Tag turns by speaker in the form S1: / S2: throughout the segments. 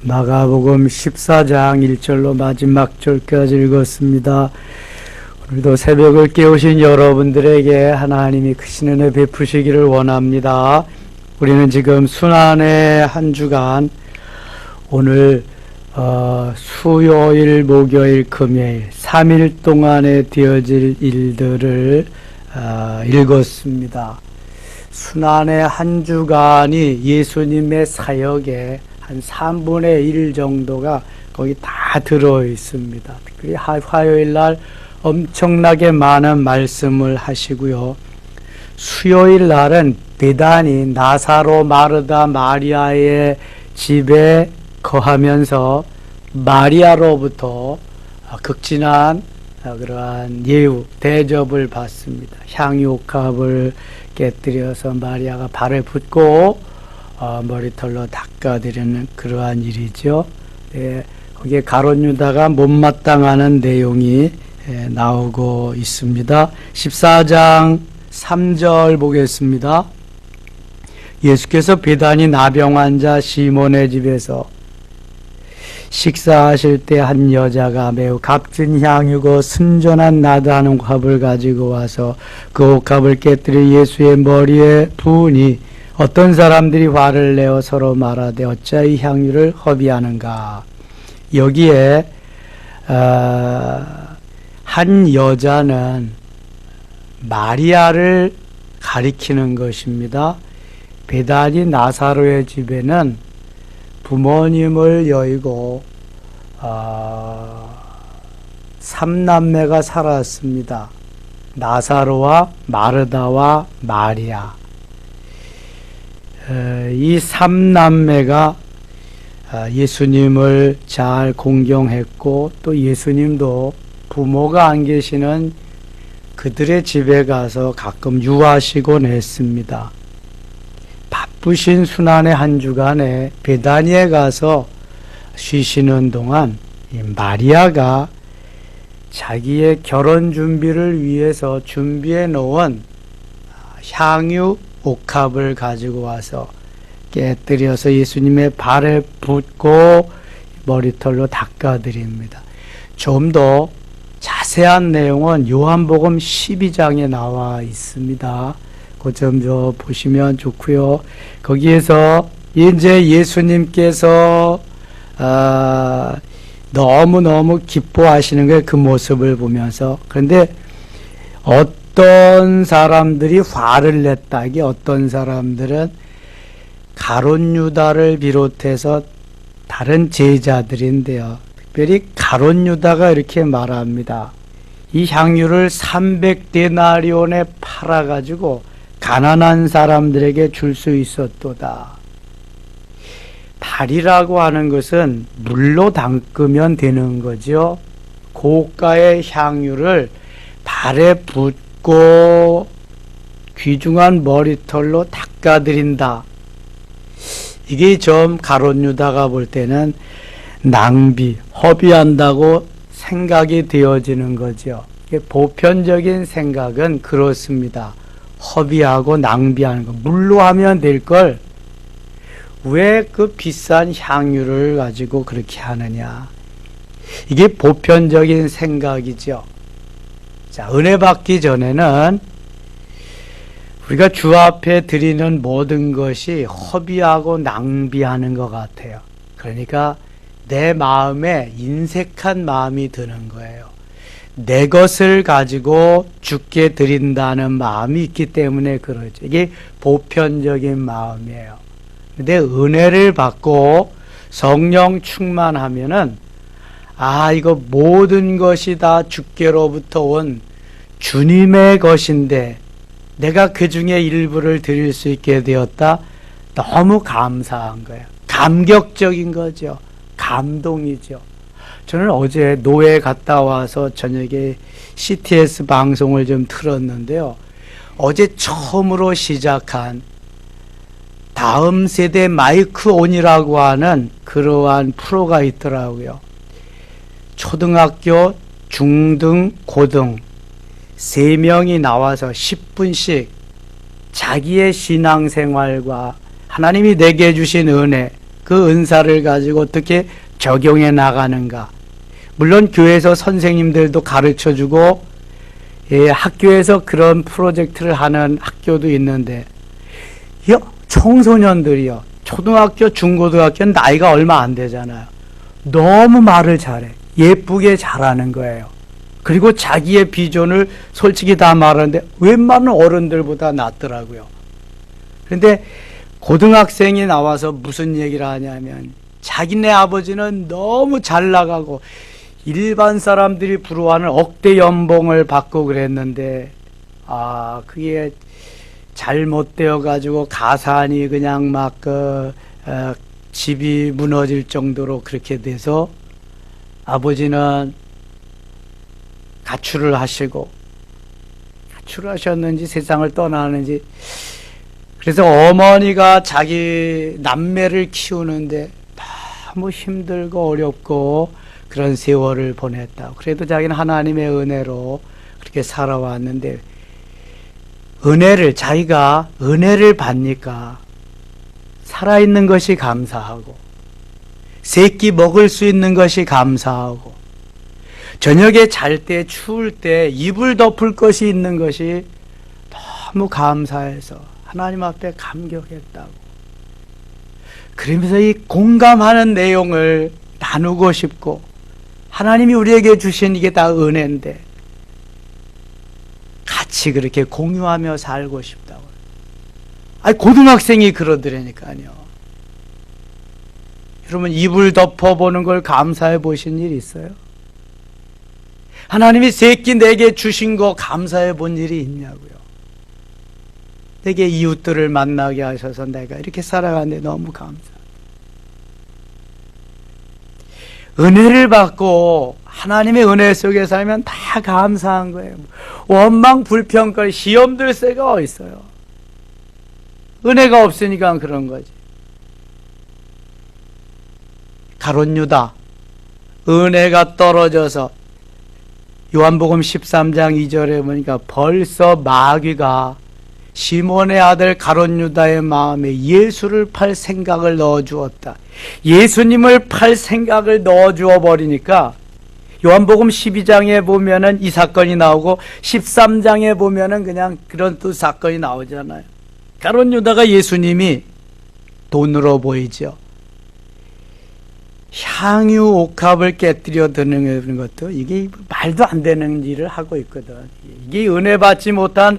S1: 마가복음 14장 1절로 마지막 절까지 읽었습니다. 오늘도 새벽을 깨우신 여러분들에게 하나님이 크신 은혜 베푸시기를 원합니다. 우리는 지금 순환의 한 주간 오늘 수요일, 목요일, 금요일 3일 동안에 되어질 일들을 읽었습니다. 순환의 한 주간이 예수님의 사역에 한 3분의 1 정도가 거기 다 들어 있습니다. 특별히 화요일 날 엄청나게 많은 말씀을 하시고요. 수요일 날은 베다니 나사로, 마르다, 마리아의 집에 거하면서 마리아로부터 극진한 그러한 예우, 대접을 받습니다. 향유옥합을 깨뜨려서 마리아가 발을 붓고 머리털로 닦아드리는 그러한 일이죠. 거기에 가룟 유다가 못마땅하는 내용이 나오고 있습니다. 14장 3절 보겠습니다. 예수께서 베다니 나병 환자 시몬의 집에서 식사하실 때 한 여자가 매우 값진 향유고 순전한 나다한 옥합을 가지고 와서 그 옥합을 깨뜨려 예수의 머리에 부으니 어떤 사람들이 화를 내어 서로 말하되 어찌 이 향유를 허비하는가. 여기에 한 여자는 마리아를 가리키는 것입니다. 베다니 나사로의 집에는 부모님을 여의고 3남매가 살았습니다. 나사로와 마르다와 마리아. 이 3남매가 예수님을 잘 공경했고 또 예수님도 부모가 안 계시는 그들의 집에 가서 가끔 유하시곤 했습니다. 바쁘신 순환의 한 주간에 베다니에 가서 쉬시는 동안 이 마리아가 자기의 결혼 준비를 위해서 준비해 놓은 향유 옥합을 가지고 와서 깨뜨려서 예수님의 발에 붓고 머리털로 닦아드립니다. 좀 더 자세한 내용은 요한복음 12장에 나와 있습니다. 그 점 좀 보시면 좋고요. 거기에서 이제 예수님께서 너무너무 기뻐하시는 거예요. 그 모습을 보면서. 그런데 어떤 사람들이 화를 냈다. 이게 어떤 사람들은 가룟 유다를 비롯해서 다른 제자들인데요. 특별히 가룟 유다가 이렇게 말합니다. 이 향유를 300데나리온에 팔아가지고 가난한 사람들에게 줄 수 있었도다. 발이라고 하는 것은 물로 담그면 되는 거죠. 고가의 향유를 발에 붓고 귀중한 머리털로 닦아드린다. 이게 좀 가룟 유다가 볼 때는 낭비, 허비한다고 생각이 되어지는 거죠. 보편적인 생각은 그렇습니다. 허비하고 낭비하는 거. 물로 하면 될 걸 왜 그 비싼 향유를 가지고 그렇게 하느냐. 이게 보편적인 생각이죠. 자, 은혜 받기 전에는 우리가 주 앞에 드리는 모든 것이 허비하고 낭비하는 것 같아요. 그러니까 내 마음에 인색한 마음이 드는 거예요. 내 것을 가지고 주께 드린다는 마음이 있기 때문에 그러죠. 이게 보편적인 마음이에요. 근데 은혜를 받고 성령 충만하면은 이거 모든 것이 다 주께로부터 온 주님의 것인데 내가 그 중에 일부를 드릴 수 있게 되었다. 너무 감사한 거예요. 감격적인 거죠. 감동이죠. 저는 어제 노회 갔다 와서 저녁에 CTS 방송을 좀 틀었는데요. 어제 처음으로 시작한 다음 세대 마이크 온이라고 하는 그러한 프로가 있더라고요. 초등학교, 중등, 고등 3명이 나와서 10분씩 자기의 신앙생활과 하나님이 내게 주신 은혜, 그 은사를 가지고 어떻게 적용해 나가는가. 물론 교회에서 선생님들도 가르쳐주고 학교에서 그런 프로젝트를 하는 학교도 있는데 청소년들이요, 초등학교, 중고등학교는 나이가 얼마 안 되잖아요. 너무 말을 잘해. 예쁘게 잘하는 거예요. 그리고 자기의 비전을 솔직히 다 말하는데 웬만한 어른들보다 낫더라고요. 그런데 고등학생이 나와서 무슨 얘기를 하냐면 자기네 아버지는 너무 잘 나가고 일반 사람들이 부러워하는 억대 연봉을 받고 그랬는데 그게 잘못되어 가지고 가산이 그냥 막 집이 무너질 정도로 그렇게 돼서 아버지는 가출을 하셨는지 세상을 떠나는지, 그래서 어머니가 자기 남매를 키우는데 너무 힘들고 어렵고 그런 세월을 보냈다고. 그래도 자기는 하나님의 은혜로 그렇게 살아왔는데, 자기가 은혜를 받으니까 살아있는 것이 감사하고, 새끼 먹을 수 있는 것이 감사하고, 저녁에 잘 때 추울 때 이불 덮을 것이 있는 것이 너무 감사해서 하나님 앞에 감격했다고. 그러면서 이 공감하는 내용을 나누고 싶고, 하나님이 우리에게 주신 이게 다 은혜인데 같이 그렇게 공유하며 살고 싶다고. 고등학생이 그러더라니까요. 여러분, 이불 덮어보는 걸 감사해 보신 일 있어요? 하나님이 새끼 내게 주신 거 감사해 본 일이 있냐고요. 내게 이웃들을 만나게 하셔서 내가 이렇게 살아가는데 너무 감사. 은혜를 받고 하나님의 은혜 속에 살면 다 감사한 거예요. 원망 불평거리 시험들 새가 어디 있어요? 은혜가 없으니까 그런 거지. 가룟 유다, 은혜가 떨어져서 요한복음 13장 2절에 보니까 벌써 마귀가 시몬의 아들 가룟 유다의 마음에 예수를 팔 생각을 넣어주었다. 예수님을 팔 생각을 넣어주어 버리니까 요한복음 12장에 보면은 이 사건이 나오고 13장에 보면은 그냥 그런 또 사건이 나오잖아요. 가룟 유다가 예수님이 돈으로 보이죠. 향유 옥합을 깨뜨려 드는 것도 이게 말도 안 되는 일을 하고 있거든. 이게 은혜 받지 못한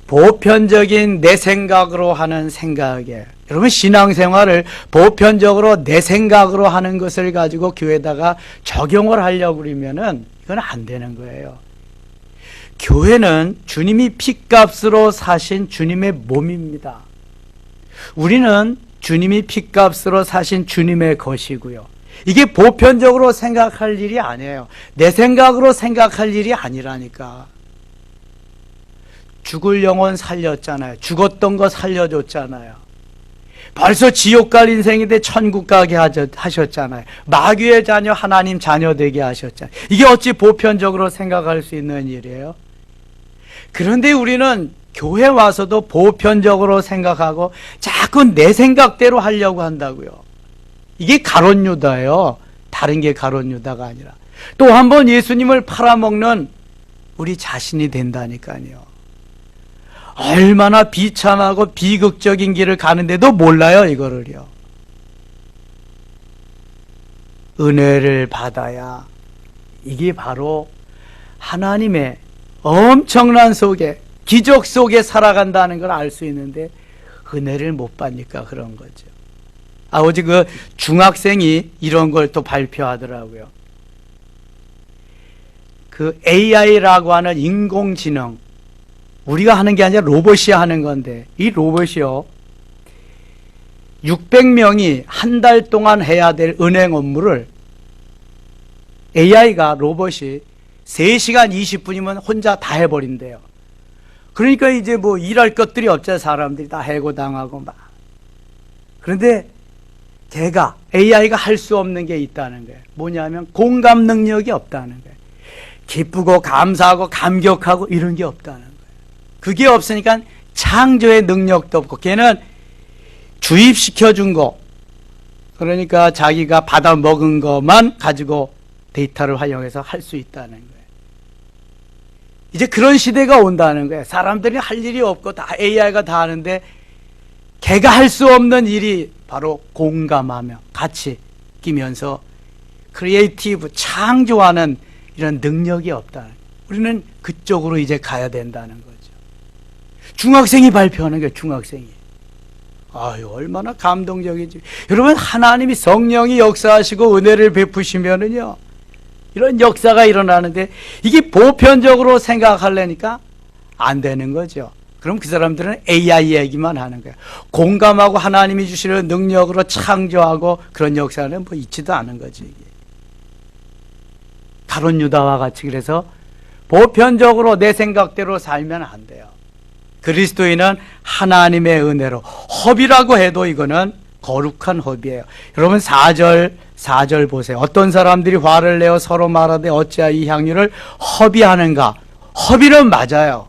S1: 보편적인 내 생각으로 하는 생각에, 여러분 신앙생활을 보편적으로 내 생각으로 하는 것을 가지고 교회에다가 적용을 하려고 그러면은 이건 안 되는 거예요. 교회는 주님이 핏값으로 사신 주님의 몸입니다. 우리는 주님이 핏값으로 사신 주님의 것이고요. 이게 보편적으로 생각할 일이 아니에요. 내 생각으로 생각할 일이 아니라니까. 죽을 영혼 살렸잖아요. 죽었던 거 살려줬잖아요. 벌써 지옥 갈 인생인데 천국 가게 하셨잖아요. 마귀의 자녀 하나님 자녀 되게 하셨잖아요. 이게 어찌 보편적으로 생각할 수 있는 일이에요? 그런데 우리는 교회 와서도 보편적으로 생각하고 자꾸 내 생각대로 하려고 한다고요. 이게 가룟 유다예요. 다른 게 가룟 유다가 아니라. 또 한 번 예수님을 팔아먹는 우리 자신이 된다니까요. 얼마나 비참하고 비극적인 길을 가는데도 몰라요, 이거를요. 은혜를 받아야 이게 바로 하나님의 엄청난 속에, 기적 속에 살아간다는 걸 알 수 있는데 은혜를 못 받으니까 그런 거죠. 어제 그 중학생이 이런 걸 또 발표하더라고요. 그 AI라고 하는 인공지능, 우리가 하는 게 아니라 로봇이 하는 건데, 이 로봇이요 600명이 한 달 동안 해야 될 은행 업무를 AI가, 로봇이 3시간 20분이면 혼자 다 해버린대요. 그러니까 이제 뭐 일할 것들이 없잖아요. 사람들이 다 해고당하고 막. 그런데 걔가, AI가 할 수 없는 게 있다는 거예요. 뭐냐면 공감 능력이 없다는 거예요. 기쁘고 감사하고 감격하고 이런 게 없다는 거예요. 그게 없으니까 창조의 능력도 없고, 걔는 주입시켜 준 거, 그러니까 자기가 받아 먹은 것만 가지고 데이터를 활용해서 할 수 있다는 거예요. 이제 그런 시대가 온다는 거예요. 사람들이 할 일이 없고 다 AI가 다 하는데 걔가 할 수 없는 일이 바로 공감하며 같이 끼면서 크리에이티브, 창조하는 이런 능력이 없다는 거예요. 우리는 그쪽으로 이제 가야 된다는 거죠. 중학생이 발표하는 거예요. 중학생이. 아유, 얼마나 감동적이지. 여러분, 하나님이 성령이 역사하시고 은혜를 베푸시면은요, 이런 역사가 일어나는데 이게 보편적으로 생각하려니까 안 되는 거죠. 그럼 그 사람들은 AI 얘기만 하는 거예요. 공감하고 하나님이 주시는 능력으로 창조하고 그런 역사는 뭐 있지도 않은 거지. 이게. 가룟 유다와 같이 그래서 보편적으로 내 생각대로 살면 안 돼요. 그리스도인은 하나님의 은혜로, 허비라고 해도 이거는 거룩한 허비예요. 여러분 4절 보세요. 어떤 사람들이 화를 내어 서로 말하되 어찌하여 이 향유를 허비하는가. 허비는 맞아요.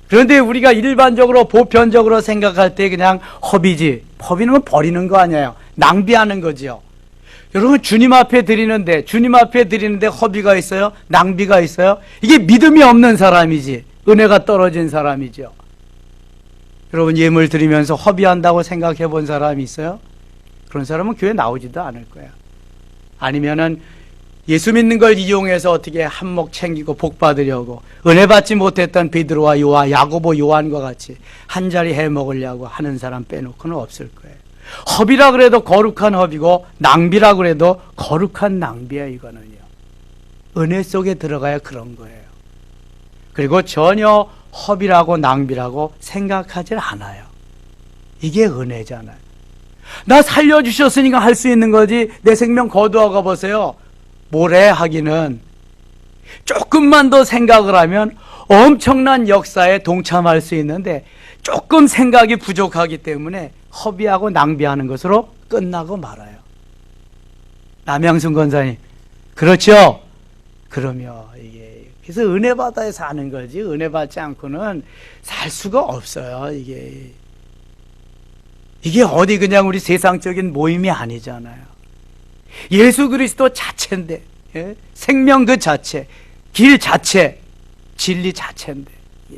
S1: 그런데 우리가 일반적으로 보편적으로 생각할 때 그냥 허비지. 허비는 버리는 거 아니에요. 낭비하는 거죠. 여러분 주님 앞에 드리는데 허비가 있어요? 낭비가 있어요? 이게 믿음이 없는 사람이지. 은혜가 떨어진 사람이죠. 여러분 예물 드리면서 허비한다고 생각해 본 사람이 있어요? 그런 사람은 교회 나오지도 않을 거야. 아니면은 예수 믿는 걸 이용해서 어떻게 한몫 챙기고 복 받으려고 은혜 받지 못했던 베드로와 야고보 요한과 같이 한 자리 해 먹으려고 하는 사람 빼놓고는 없을 거예요. 허비라 그래도 거룩한 허비고 낭비라 그래도 거룩한 낭비야. 이거는요. 은혜 속에 들어가야 그런 거예요. 그리고 전혀 허비라고 낭비라고 생각하질 않아요. 이게 은혜잖아요. 나 살려주셨으니까 할 수 있는 거지. 내 생명 거두어가 보세요. 뭐래 하기는 조금만 더 생각을 하면 엄청난 역사에 동참할 수 있는데 조금 생각이 부족하기 때문에 허비하고 낭비하는 것으로 끝나고 말아요. 남양순 권사님, 그렇죠? 그러면 이게 그래서 은혜 받아야 사는 거지 은혜 받지 않고는 살 수가 없어요. 이게 어디 그냥 우리 세상적인 모임이 아니잖아요. 예수 그리스도 자체인데, 예? 생명 그 자체, 길 자체, 진리 자체인데, 예.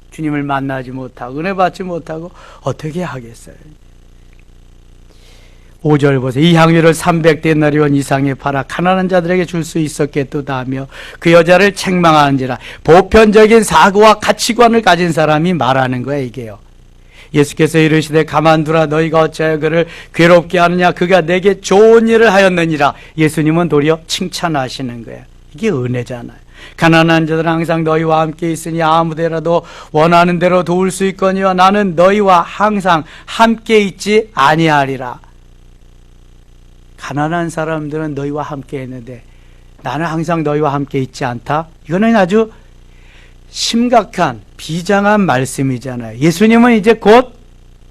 S1: 주님을 만나지 못하고 은혜 받지 못하고 어떻게 하겠어요? 5절 보세요. 이 향유를 300데나리온 이상에 팔아 가난한 자들에게 줄 수 있었겠도다 하며 그 여자를 책망하는지라. 보편적인 사고와 가치관을 가진 사람이 말하는 거예요. 이게요. 예수께서 이르시되 가만두라. 너희가 어찌하여 그를 괴롭게 하느냐. 그가 내게 좋은 일을 하였느니라. 예수님은 도리어 칭찬하시는 거예요. 이게 은혜잖아요. 가난한 자들은 항상 너희와 함께 있으니 아무데라도 원하는 대로 도울 수 있거니와 나는 너희와 항상 함께 있지 아니하리라. 가난한 사람들은 너희와 함께 있는데 나는 항상 너희와 함께 있지 않다. 이거는 아주 심각한 비장한 말씀이잖아요. 예수님은 이제 곧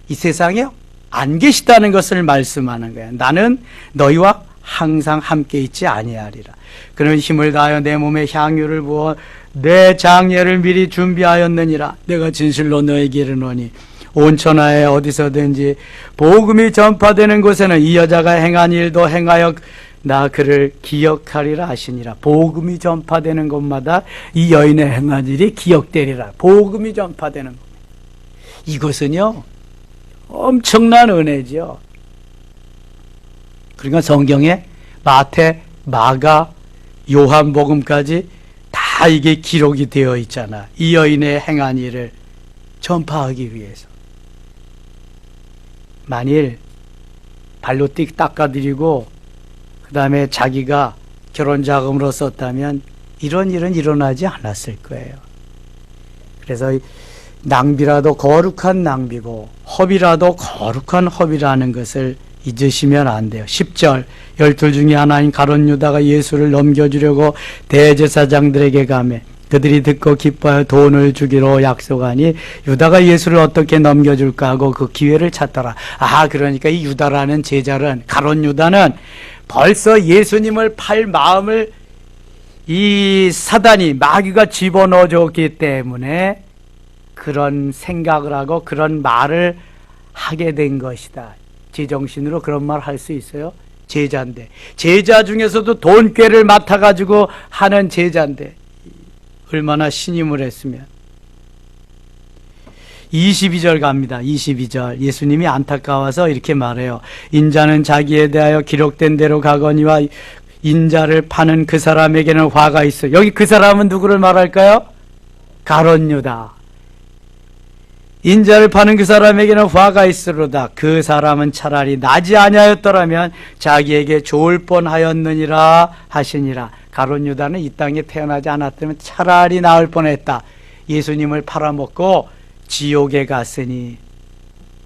S1: 이 세상에 안 계시다는 것을 말씀하는 거예요. 나는 너희와 항상 함께 있지 아니하리라. 그는 힘을 다하여 내 몸에 향유를 부어 내 장례를 미리 준비하였느니라. 내가 진실로 너에게 이르노니 온 천하에 어디서든지 복음이 전파되는 곳에는 이 여자가 행한 일도 행하여 나 그를 기억하리라 하시니라. 복음이 전파되는 곳마다 이 여인의 행한 일이 기억되리라. 복음이 전파되는 곳. 이것은요 엄청난 은혜죠. 그러니까 성경에 마태, 마가, 요한복음까지 다 이게 기록이 되어 있잖아. 이 여인의 행한 일을 전파하기 위해서. 만일 발로 띡 닦아드리고 그 다음에 자기가 결혼 자금으로 썼다면 이런 일은 일어나지 않았을 거예요. 그래서 낭비라도 거룩한 낭비고 허비라도 거룩한 허비라는 것을 잊으시면 안 돼요. 10절 12 중에 하나인 가룟 유다가 예수를 넘겨주려고 대제사장들에게 가매 그들이 듣고 기뻐하여 돈을 주기로 약속하니 유다가 예수를 어떻게 넘겨줄까 하고 그 기회를 찾더라. 그러니까 이 유다라는 제자는 가룟 유다는 벌써 예수님을 팔 마음을 이 사단이 마귀가 집어넣어 줬기 때문에 그런 생각을 하고 그런 말을 하게 된 것이다. 제정신으로 그런 말 할 수 있어요? 제자인데, 제자 중에서도 돈꾀를 맡아가지고 하는 제자인데 얼마나 신임을 했으면. 22절 갑니다. 22절 예수님이 안타까워서 이렇게 말해요. 인자는 자기에 대하여 기록된 대로 가거니와 인자를 파는 그 사람에게는 화가 있어. 여기 그 사람은 누구를 말할까요? 가룟 유다. 인자를 파는 그 사람에게는 화가 있으로다. 그 사람은 차라리 나지 아니하였더라면 자기에게 좋을 뻔하였느니라 하시니라. 가룟 유다는 이 땅에 태어나지 않았다면 차라리 나을 뻔했다. 예수님을 팔아먹고 지옥에 갔으니.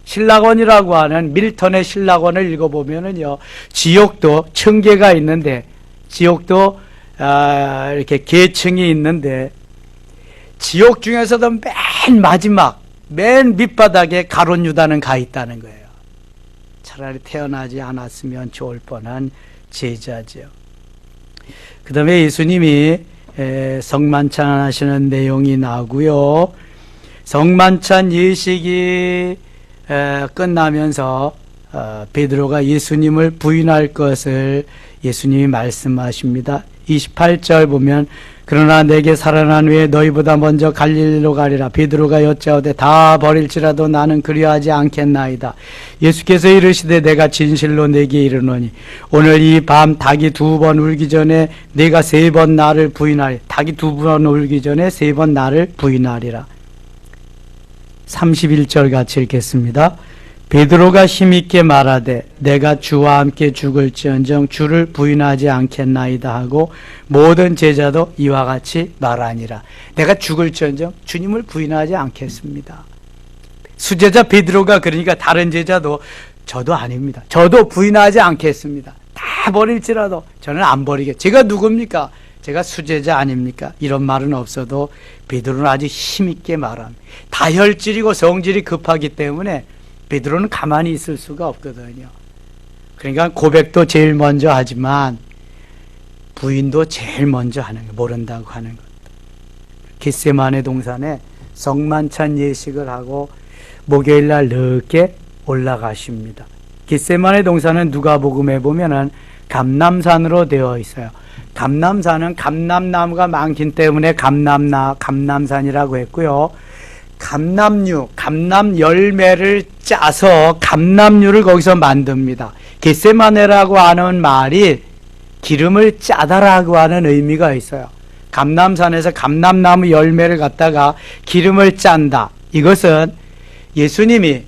S1: 신라권이라고 하는 밀턴의 신라권을 읽어보면은요, 지옥도 층계가 있는데, 지옥도 이렇게 계층이 있는데, 지옥 중에서도 맨 마지막, 맨 밑바닥에 가룟 유다는 가 있다는 거예요. 차라리 태어나지 않았으면 좋을 뻔한 제자죠. 그 다음에 예수님이 성만찬 하시는 내용이 나오고요. 성만찬 예식이 끝나면서 베드로가 예수님을 부인할 것을 예수님이 말씀하십니다. 28절 보면 그러나 내게 살아난 후에 너희보다 먼저 갈릴리로 가리라. 베드로가 여짜오되 다 버릴지라도 나는 그리하지 않겠나이다. 예수께서 이르시되 내가 진실로 내게 이르노니 오늘 이 밤 닭이 2번 울기 전에 내가 3번 나를 부인하리. 닭이 2번 울기 전에 3번 나를 부인하리라. 31절 같이 읽겠습니다. 베드로가 힘있게 말하되 내가 주와 함께 죽을지언정 주를 부인하지 않겠나이다 하고 모든 제자도 이와 같이 말하니라. 내가 죽을지언정 주님을 부인하지 않겠습니다. 수제자 베드로가 그러니까 다른 제자도 저도 아닙니다. 저도 부인하지 않겠습니다. 다 버릴지라도 저는 안 버리겠. 제가 누굽니까? 제가 수제자 아닙니까? 이런 말은 없어도 베드로는 아주 힘있게 말합니다. 다혈질이고 성질이 급하기 때문에 베드로는 가만히 있을 수가 없거든요. 그러니까 고백도 제일 먼저 하지만 부인도 제일 먼저 하는 거, 모른다고 하는 것. 겟세마네 동산에 성만찬 예식을 하고 목요일날 늦게 올라가십니다. 겟세마네 동산은 누가복음에 보면은 감람산으로 되어 있어요. 감람산은 감람나무가 많기 때문에 감람산이라고 했고요. 감람류, 감람 열매를 짜서 감람류를 거기서 만듭니다. 겟세마네라고 하는 말이 기름을 짜다라고 하는 의미가 있어요. 감람산에서 감람나무 열매를 갖다가 기름을 짠다. 이것은 예수님이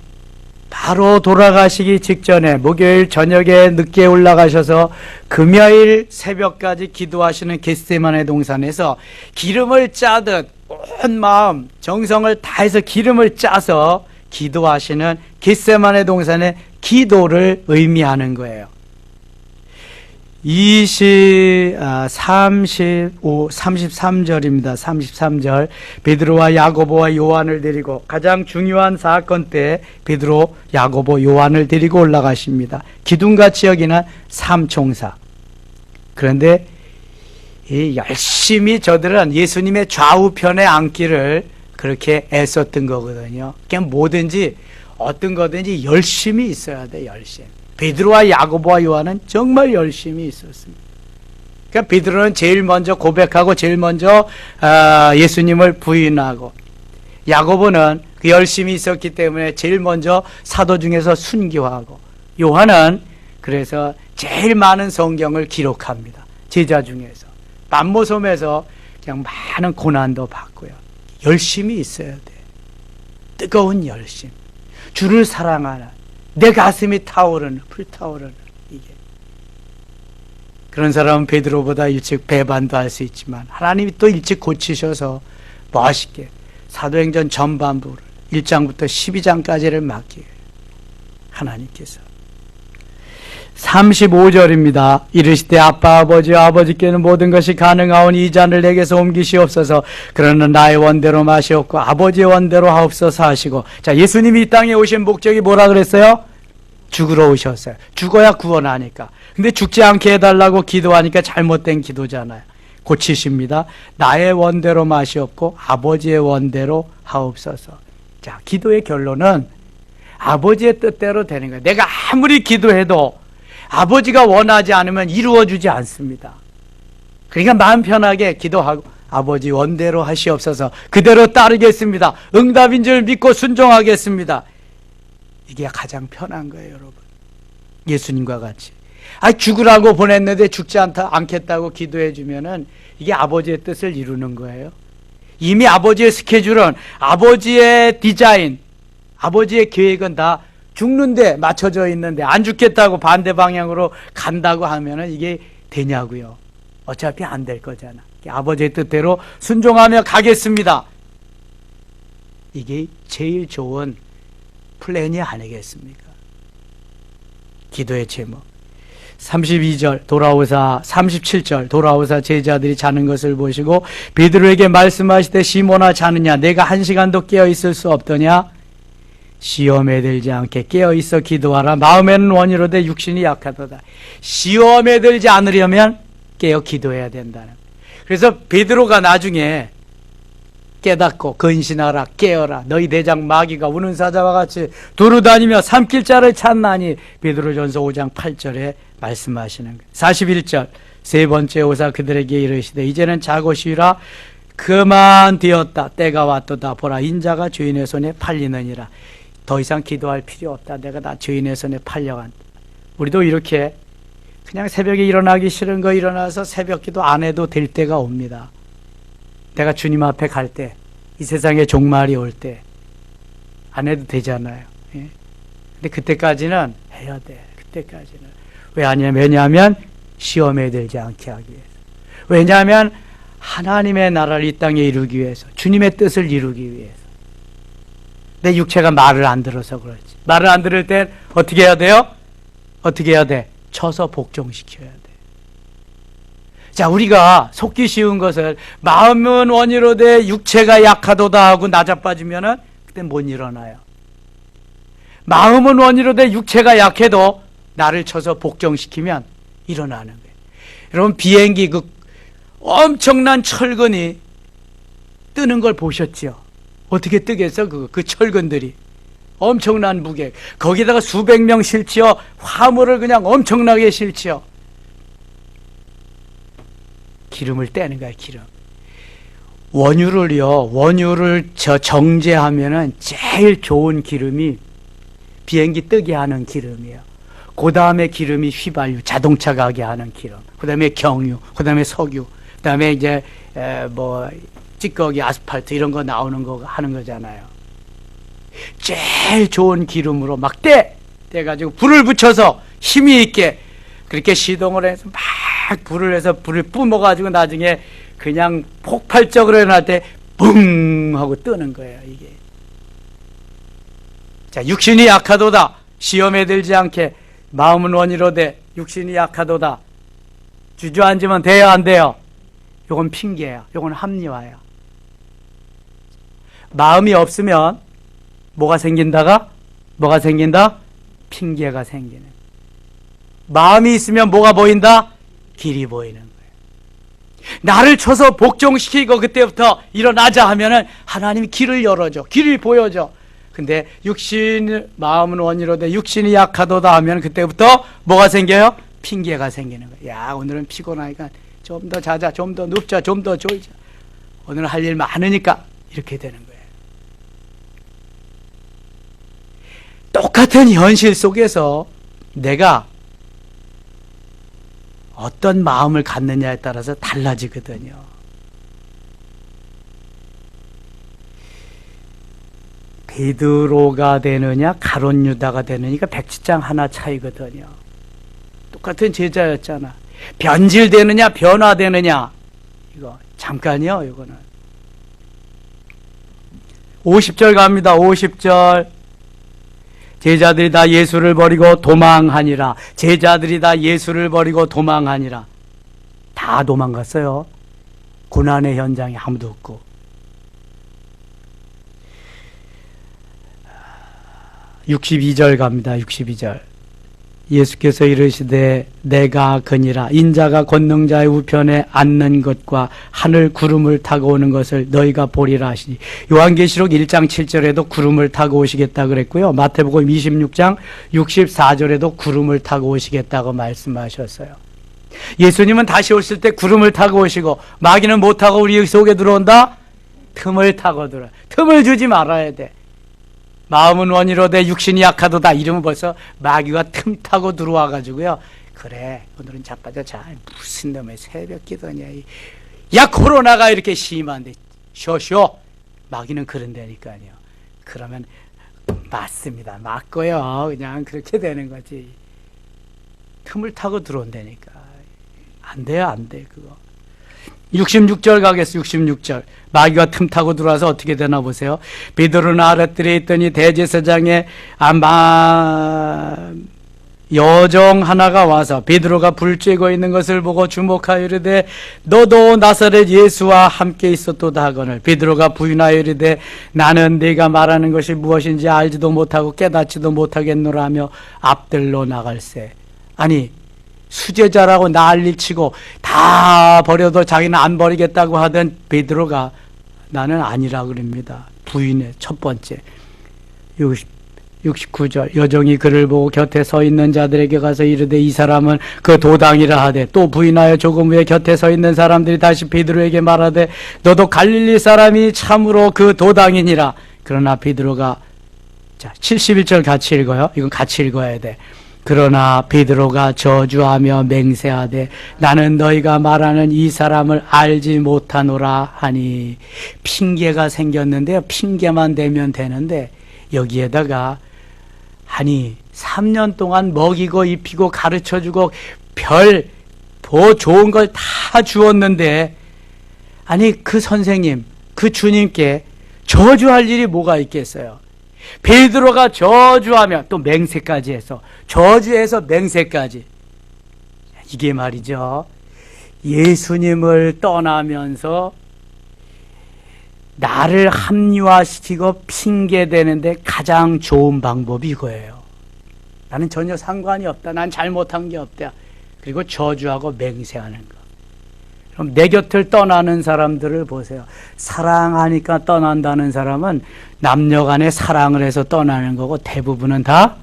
S1: 바로 돌아가시기 직전에 목요일 저녁에 늦게 올라가셔서 금요일 새벽까지 기도하시는 겟세마네 동산에서 기름을 짜듯 온 마음 정성을 다해서 기름을 짜서 기도하시는 겟세마네 동산의 기도를 의미하는 거예요. 33절입니다. 33절 베드로와 야고보와 요한을 데리고 가장 중요한 사건 때 베드로, 야고보, 요한을 데리고 올라가십니다. 기둥같이 여기는 삼총사. 그런데 열심히 저들은 예수님의 좌우편에 앉기를 그렇게 애썼던 거거든요. 그냥 뭐든지 어떤 거든지 열심히 있어야 돼. 열심히. 베드로와 야고보와 요한은 정말 열심히 있었습니다. 그러니까 베드로는 제일 먼저 고백하고 제일 먼저 예수님을 부인하고, 야고보는 그 열심히 있었기 때문에 제일 먼저 사도 중에서 순교하고, 요한은 그래서 제일 많은 성경을 기록합니다. 제자 중에서 만모섬에서 그냥 많은 고난도 받고요. 열심히 있어야 돼. 뜨거운 열심, 주를 사랑하는 내 가슴이 타오르는, 불타오르는, 이게. 그런 사람은 베드로보다 일찍 배반도 할 수 있지만 하나님이 또 일찍 고치셔서 멋있게 사도행전 전반부를 1장부터 12장까지를 맡기게 하나님께서. 35절입니다. 이르시되 아빠 아버지여, 아버지께는 모든 것이 가능하오니 이 잔을 내게서 옮기시옵소서. 그러나 나의 원대로 마시옵고 아버지의 원대로 하옵소서 하시고. 자, 예수님이 이 땅에 오신 목적이 뭐라 그랬어요? 죽으러 오셨어요. 죽어야 구원하니까. 근데 죽지 않게 해달라고 기도하니까 잘못된 기도잖아요. 고치십니다. 나의 원대로 마시옵고 아버지의 원대로 하옵소서. 자, 기도의 결론은 아버지의 뜻대로 되는 거예요. 내가 아무리 기도해도 아버지가 원하지 않으면 이루어주지 않습니다. 그러니까 마음 편하게 기도하고 아버지 원대로 하시옵소서, 그대로 따르겠습니다, 응답인 줄 믿고 순종하겠습니다. 이게 가장 편한 거예요, 여러분. 예수님과 같이. 죽으라고 보냈는데 죽지 않겠다고 기도해 주면은 이게 아버지의 뜻을 이루는 거예요. 이미 아버지의 스케줄은, 아버지의 디자인, 아버지의 계획은 다 죽는데 맞춰져 있는데 안 죽겠다고 반대 방향으로 간다고 하면은 이게 되냐고요. 어차피 안 될 거잖아. 아버지의 뜻대로 순종하며 가겠습니다. 이게 제일 좋은 플랜이 아니겠습니까? 기도의 제목 32절 돌아오사, 37절 돌아오사 제자들이 자는 것을 보시고 베드로에게 말씀하시되 시몬아 자느냐, 내가 1시간도 깨어있을 수 없더냐? 시험에 들지 않게 깨어있어 기도하라. 마음에는 원이로되 육신이 약하도다. 시험에 들지 않으려면 깨어 기도해야 된다는. 그래서 베드로가 나중에 깨닫고 근신하라, 깨어라, 너희 대장 마귀가 우는 사자와 같이 두루다니며 삼킬 자를 찾나니, 베드로전서 5장 8절에 말씀하시는 거예요. 41절 세 번째 오사 그들에게 이르시되 이제는 자고 쉬라, 그만 되었다, 때가 왔도다. 보라 인자가 주인의 손에 팔리느니라. 더 이상 기도할 필요 없다, 내가 다 주인의 손에 팔려간다. 우리도 이렇게 그냥 새벽에 일어나기 싫은 거 일어나서 새벽 기도 안 해도 될 때가 옵니다. 내가 주님 앞에 갈 때, 이 세상에 종말이 올 때 안 해도 되잖아요. 예? 근데 그때까지는 해야 돼. 그때까지는. 왜냐하면 시험에 들지 않게 하기 위해서. 왜냐하면 하나님의 나라를 이 땅에 이루기 위해서, 주님의 뜻을 이루기 위해서. 내 육체가 말을 안 들어서 그렇지. 말을 안 들을 땐 어떻게 해야 돼요? 어떻게 해야 돼? 쳐서 복종시켜야 돼. 자, 우리가 속기 쉬운 것을 마음은 원이로되 육체가 약하도다 하고 나자빠지면은 그때 못 일어나요. 마음은 원이로되 육체가 약해도 나를 쳐서 복종시키면 일어나는 거예요. 여러분, 비행기 그 엄청난 철근이 뜨는 걸 보셨죠? 어떻게 뜨겠어? 그 철근들이 엄청난 무게, 거기다가 수백 명 실지어 화물을 그냥 엄청나게 실지어 기름을 떼는 거야. 기름. 원유를 정제하면은 제일 좋은 기름이 비행기 뜨게 하는 기름이에요. 그 다음에 기름이 휘발유, 자동차 가게 하는 기름, 그 다음에 경유, 그 다음에 석유, 그 다음에 이제 찌꺼기, 아스팔트 이런 거 나오는 거 하는 거잖아요. 제일 좋은 기름으로 막 떼가지고 불을 붙여서 힘이 있게 그렇게 시동을 해서 막 불을 해서 불을 뿜어가지고 나중에 그냥 폭발적으로 일어날 때 붕 하고 뜨는 거예요, 이게. 자, 육신이 약하도다. 시험에 들지 않게. 마음은 원이로되 육신이 약하도다. 주저앉으면 돼요, 안 돼요? 요건 핑계예요. 요건 합리화예요. 마음이 없으면 뭐가 생긴다가? 뭐가 생긴다? 핑계가 생기는. 마음이 있으면 뭐가 보인다? 길이 보이는 거예요. 나를 쳐서 복종시키고 그때부터 일어나자 하면은 하나님이 길을 열어줘. 길을 보여줘. 근데 마음은 원이로되 육신이 약하도다 하면 그때부터 뭐가 생겨요? 핑계가 생기는 거예요. 야, 오늘은 피곤하니까 좀 더 자자, 좀 더 눕자, 좀 더 조이자. 오늘 할 일 많으니까 이렇게 되는 거예요. 똑같은 현실 속에서 내가 어떤 마음을 갖느냐에 따라서 달라지거든요. 베드로가 되느냐 가룟 유다가 되느냐가 백지장 하나 차이거든요. 똑같은 제자였잖아. 변질되느냐 변화되느냐, 이거 잠깐이요. 이거는 50절 갑니다. 50절 제자들이 다 예수를 버리고 도망하니라. 제자들이 다 예수를 버리고 도망하니라. 다 도망갔어요. 고난의 현장에 아무도 없고. 62절 갑니다. 62절 예수께서 이르시되 내가 그니라. 인자가 권능자의 우편에 앉는 것과 하늘 구름을 타고 오는 것을 너희가 보리라 하시니. 요한계시록 1장 7절에도 구름을 타고 오시겠다 그랬고요. 마태복음 26장 64절에도 구름을 타고 오시겠다고 말씀하셨어요. 예수님은 다시 오실 때 구름을 타고 오시고, 마귀는 못 타고 우리 속에 들어온다? 틈을 타고 들어와. 틈을 주지 말아야 돼. 마음은 원이로되 육신이 약하도다. 이러면 벌써 마귀가 틈 타고 들어와 가지고요. 그래, 오늘은 자빠져 자. 무슨 놈의 새벽 기도냐. 야, 코로나가 이렇게 심한데 쇼쇼. 마귀는 그런다니까요. 그러면 맞습니다. 맞고요. 그냥 그렇게 되는 거지. 틈을 타고 들어온다니까. 안 돼요, 안 돼, 그거. 66절 가겠어, 66절. 마귀가 틈 타고 들어와서 어떻게 되나 보세요. 베드로는 아랫뜰에 있더니 대제사장의 여종 하나가 와서 베드로가 불 쬐고 있는 것을 보고 주목하여 이르되 너도 나사렛 예수와 함께 있었도다 하거늘. 베드로가 부인하여 이르되 나는 네가 말하는 것이 무엇인지 알지도 못하고 깨닫지도 못하겠노라 하며 앞들로 나갈새. 아니, 수제자라고 난리치고 다 버려도 자기는 안 버리겠다고 하던 베드로가 나는 아니라 그럽니다. 부인의 첫 번째. 69절. 여종이 그를 보고 곁에 서 있는 자들에게 가서 이르되 이 사람은 그 도당이라 하되, 또 부인하여 조금 후에 곁에 서 있는 사람들이 다시 베드로에게 말하되 너도 갈릴리 사람이 참으로 그 도당이니라. 그러나 베드로가, 자 71절 같이 읽어요. 이건 같이 읽어야 돼. 그러나 베드로가 저주하며 맹세하되 나는 너희가 말하는 이 사람을 알지 못하노라 하니. 핑계가 생겼는데요. 핑계만 대면 되는데 여기에다가 아니 3년 동안 먹이고 입히고 가르쳐주고 별 더 좋은 걸 다 주었는데, 아니 그 선생님, 그 주님께 저주할 일이 뭐가 있겠어요. 베드로가 저주하며 또 맹세까지 해서, 저주해서 맹세까지. 이게 말이죠, 예수님을 떠나면서 나를 합리화시키고 핑계대는데 가장 좋은 방법이 이거예요. 나는 전혀 상관이 없다. 난 잘못한 게 없다. 그리고 저주하고 맹세하는 거. 그럼 내 곁을 떠나는 사람들을 보세요. 사랑하니까 떠난다는 사람은 남녀간에 사랑을 해서 떠나는 거고, 대부분은 다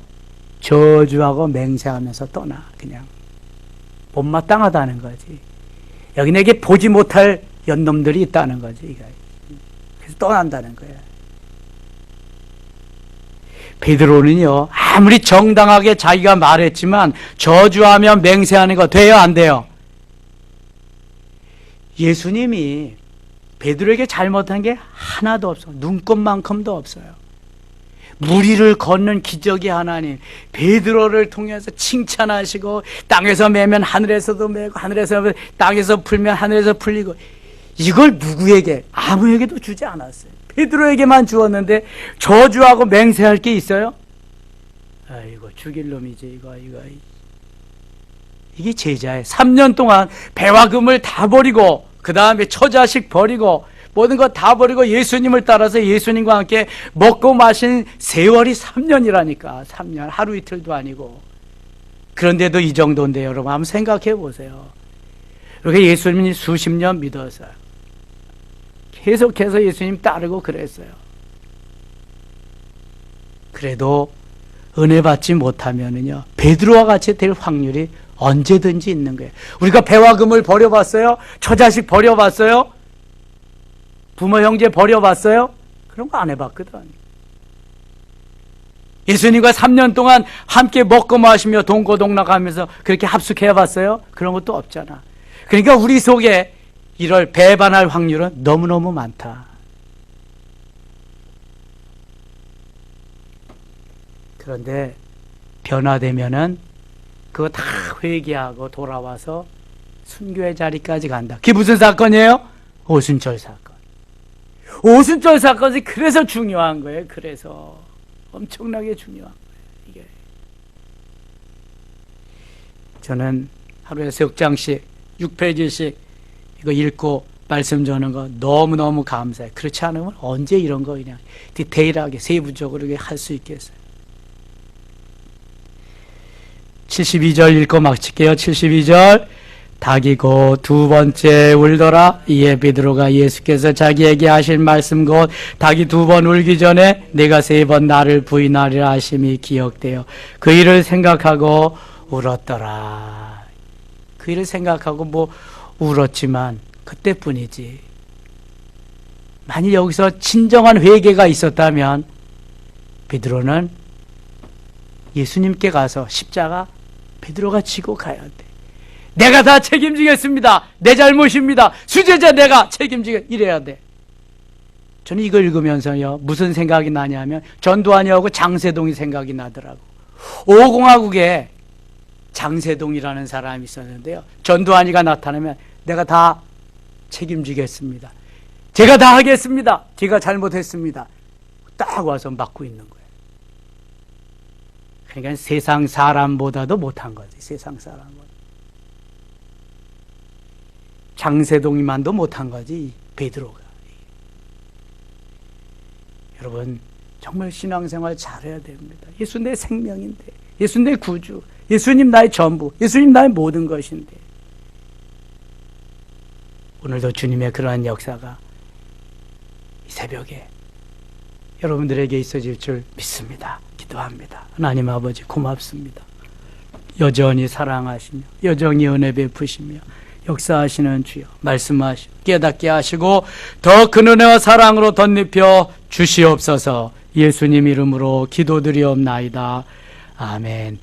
S1: 저주하고 맹세하면서 떠나. 그냥 못마땅하다는 거지. 여기 내게 보지 못할 연놈들이 있다는 거지. 그래서 떠난다는 거야. 베드로는요, 아무리 정당하게 자기가 말했지만 저주하며 맹세하는 거 돼요, 안 돼요? 예수님이 베드로에게 잘못한 게 하나도 없어. 눈꼽만큼도 없어요. 무리를 걷는 기적의 하나님, 베드로를 통해서 칭찬하시고, 땅에서 매면 하늘에서도 매고, 하늘에서 매면 땅에서 풀면 하늘에서 풀리고, 이걸 누구에게, 아무에게도 주지 않았어요. 베드로에게만 주었는데 저주하고 맹세할 게 있어요? 아이고, 죽일 놈이지 이거. 이게 제자예요. 3년 동안 배와 금을 다 버리고, 그 다음에 처자식 버리고, 모든 것 다 버리고 예수님을 따라서 예수님과 함께 먹고 마신 세월이 3년이라니까. 3년, 하루 이틀도 아니고. 그런데도 이 정도인데 여러분 한번 생각해 보세요. 이렇게 예수님이 수십 년 믿었어요. 계속해서 예수님 따르고 그랬어요. 그래도 은혜 받지 못하면은요, 베드로와 같이 될 확률이 언제든지 있는 거예요. 우리가 배와 금을 버려봤어요? 처자식 버려봤어요? 부모 형제 버려봤어요? 그런 거 안 해봤거든. 예수님과 3년 동안 함께 먹고 마시며 동고동락하면서 그렇게 합숙해봤어요? 그런 것도 없잖아. 그러니까 우리 속에 이럴 배반할 확률은 너무너무 많다. 그런데 변화되면은 그거 다 회개하고 돌아와서 순교의 자리까지 간다. 그게 무슨 사건이에요? 오순절 사건. 오순절 사건이 그래서 중요한 거예요. 그래서 엄청나게 중요한 거예요. 이게. 저는 하루에 3장씩 6페이지씩 이거 읽고 말씀 전하는 거 너무너무 감사해요. 그렇지 않으면 언제 이런 거 그냥 디테일하게 세부적으로 할 수 있겠어요. 72절 읽고 마칠게요. 72절. 닭이 곧 두 번째 울더라. 이에 베드로가 예수께서 자기에게 하신 말씀 곧 닭이 두 번 울기 전에 내가 세 번 나를 부인하리라 하심이 기억되어 그 일을 생각하고 울었더라. 그 일을 생각하고 뭐 울었지만 그때뿐이지. 만일 여기서 진정한 회개가 있었다면 베드로는 예수님께 가서 십자가 베드로가 지고 가야 돼. 내가 다 책임지겠습니다. 내 잘못입니다. 수제자 내가 책임지게 이래야 돼. 저는 이거 읽으면서요 무슨 생각이 나냐면 전두환이하고 장세동이 생각이 나더라고. 오공화국에 장세동이라는 사람이 있었는데요, 전두환이가 나타나면 내가 다 책임지겠습니다. 제가 다 하겠습니다. 제가 잘못했습니다. 딱 와서 막고 있는 거예요. 그러니까 세상 사람보다도 못한 거지. 세상 사람보다. 장세동이만도 못한 거지 베드로가. 여러분 정말 신앙생활 잘해야 됩니다. 예수 내 생명인데, 예수 내 구주, 예수님 나의 전부, 예수님 나의 모든 것인데 오늘도 주님의 그러한 역사가 이 새벽에 여러분들에게 있어질 줄 믿습니다. 기도합니다. 하나님 아버지 고맙습니다. 여전히 사랑하시며 여전히 은혜 베푸시며 역사하시는 주여 말씀하시고 깨닫게 하시고 더 큰 은혜와 사랑으로 덧입혀 주시옵소서. 예수님 이름으로 기도드리옵나이다. 아멘.